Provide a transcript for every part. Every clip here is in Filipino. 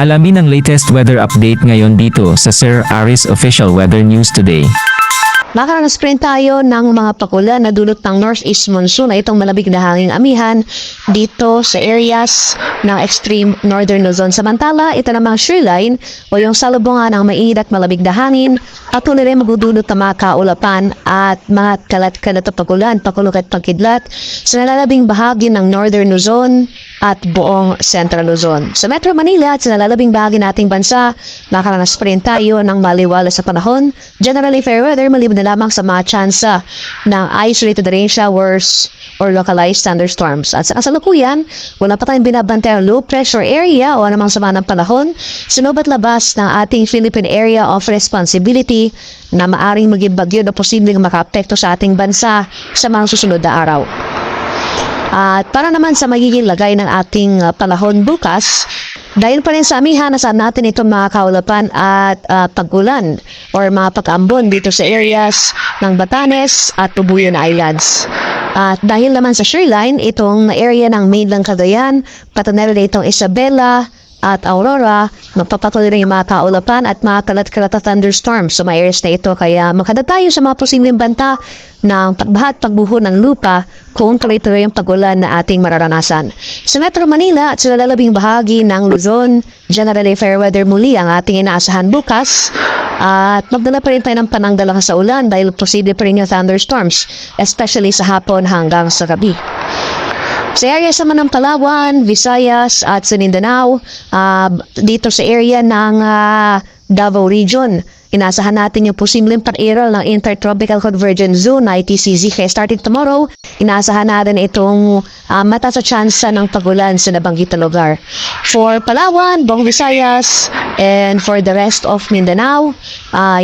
Alamin ang latest weather update ngayon dito sa Sir Aris Official Weather News Today. Makaranas pa rin tayo ng mga pakulan na dulot ng northeast monsoon na itong malabig na hanging amihan dito sa areas ng extreme northern Luzon. Samantala, ito namang shoreline o yung salubungan ng mainit at malabig na hangin at tuloy rin magdudulot ng mga kaulapan at mga kalat-kalat na pakulan, pakulog at pagkidlat sa nalalabing bahagi ng northern Luzon at buong central Luzon. Sa Metro Manila at sa nalalabing bahagi nating bansa, makaranas pa rin tayo ng maliwalas sa panahon. Generally fair weather, maliban na lamang sa mga tsansa ng isolated rain showers or localized thunderstorms. At sa kasalukuyan, wala pa tayong binabantay low pressure area o anumang sama ng panahon sa loob at labas ng ating Philippine Area of Responsibility na maaring maging bagyo na posibleng makaapekto sa ating bansa sa mga susunod na araw. At para naman sa magiging lagay ng ating panahon bukas, dahil pa rin sa amihan, nasaan natin itong mga kaulapan at pag-ulan or mga pag-ambon dito sa areas ng Batanes at Tubuyan Islands. At dahil naman sa shoreline, itong area ng mainland Cagayan, patunay rin itong Isabela at Aurora, magpapatuloy rin yung mga kaulapan at mga kalat-kalat na thunderstorms sa mga areas na ito. Kaya magkada tayo sa mga posibleng banta ng pagbaha at pagbuho ng lupa kung tuloy-tuloy yung pag-ulan na ating mararanasan. Sa Metro Manila at sa lalabing bahagi ng Luzon, generally fair weather muli ang ating inaasahan bukas. At magdala pa rin tayo ng panangdala sa ulan dahil posible pa rin yung thunderstorms, especially sa hapon hanggang sa gabi. Sa area sa ng Palawan, Visayas at sa Mindanao, dito sa area ng Davao Region, inasahan natin yung posibleng pag-iral ng Intertropical Convergence Zone, ITCZ. Kaya starting tomorrow, inasahan natin itong mataas sa tsansa ng pagulan sa nabanggit na lugar. For Palawan, buong Visayas, and for the rest of Mindanao,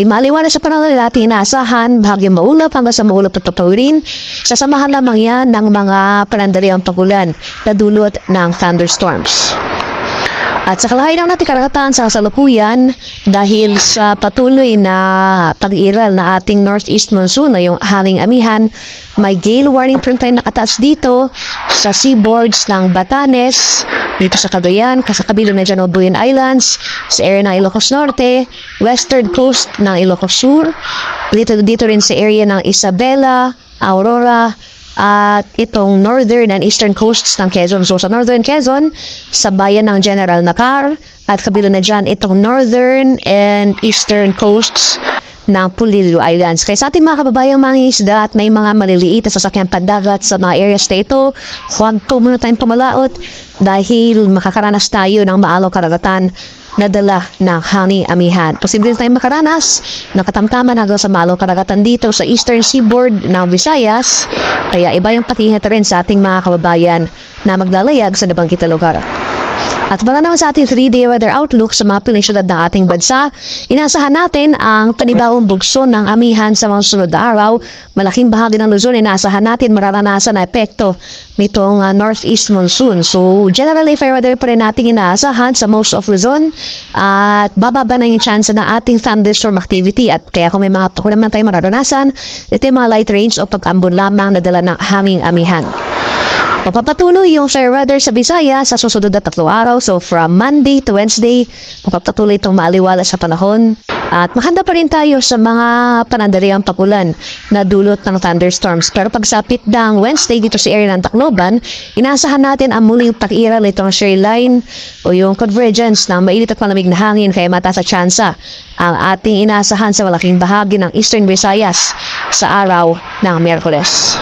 maliwanag sa panahon natin inaasahan, bahagyang maulap hanggang sa maulap at papawirin. Sasamahan lamang yan ng mga panandaliang pagulan na dulot ng thunderstorms. At sa kalahay ng natin karagatan sa kasalukuyan, dahil sa patuloy na pag-iral na ating northeast monsoon na yung hanging amihan, may gale warning print tayo nakataas dito sa seaboards ng Batanes, dito sa Cagayan, sa kabilo ng Tubuyan Islands, sa area ng Ilocos Norte, western coast ng Ilocos Sur, dito rin sa area ng Isabela, Aurora, at itong northern and eastern coasts ng Quezon. So sa northern Quezon, sa bayan ng General Nakar, at kabila na dyan itong northern and eastern coasts ng Pulilio Islands. Kaya sa ating mga kababayang mangingisda at may mga maliliit na sasakyan pandagat sa mga areas na ito, huwag po muna tayong pumalaot dahil makakaranas tayo ng maalong karagatan na dala ng hanging amihan. Posible tayong makaranas ng katamtaman hanggang sa maalong karagatan dito sa eastern seaboard ng Visayas. Kaya iba yung patihat rin sa ating mga kababayan na maglalayag sa nabanggit na lugar. At para naman sa ating 3-day weather outlook sa mga piling syudad ng ating bansa, inasahan natin ang panibawang bugso ng amihan sa mga sunod na araw. Malaking bahagi ng Luzon, inasahan natin mararanasan na epekto nitong northeast monsoon. So, generally fair weather pa rin natin inaasahan sa most of Luzon at bababa na yung chance na ating thunderstorm activity. At kaya kung may mga pakulam na tayo mararanasan, ito yung mga light range o pag-ambon lamang na dala ng hanging amihan. Mapapatuloy yung fair weather sa Visayas sa susunod na 3 araw. So from Monday to Wednesday, mapapatuloy itong maaliwala sa panahon. At makahanda pa rin tayo sa mga panandaliang pagulan na dulot ng thunderstorms. Pero pagsapit ng Wednesday dito sa area ng Tacloban, inaasahan natin ang muling pag-iral itong shoreline o yung convergence ng mainit at malamig na hangin kaya mataas sa tsansa ang ating inaasahan sa malaking bahagi ng Eastern Visayas sa araw ng Miyerkules.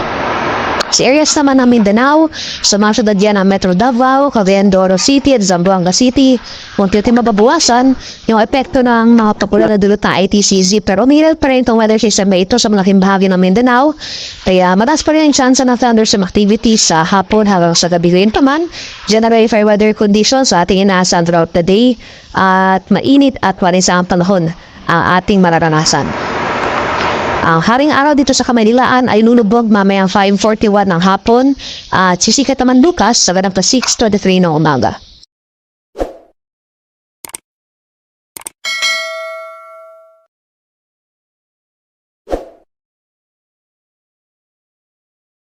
Sa areas naman ng Mindanao, sa mga syudad yan ng Metro Davao, Cavendoro City at Zamboanga City, unti-unti mababawasan yung epekto ng mga pagulan na dulot ng ITCZ. Pero umiral pa rin itong weather system na ito sa malaking bahagi ng Mindanao. Kaya mataas pa rin ang chance ng thunderstorm activity sa hapon hanggang sa gabi. Rin pa man, generally fair weather conditions sa ating inaasahan throughout the day at mainit at wanisang panahon ang ating mararanasan. Ang haring araw dito sa Kamaynilaan ay lulubog mamayang 5:41 ng hapon at sisikat naman bukas sa ganang 6:23 ng umaga.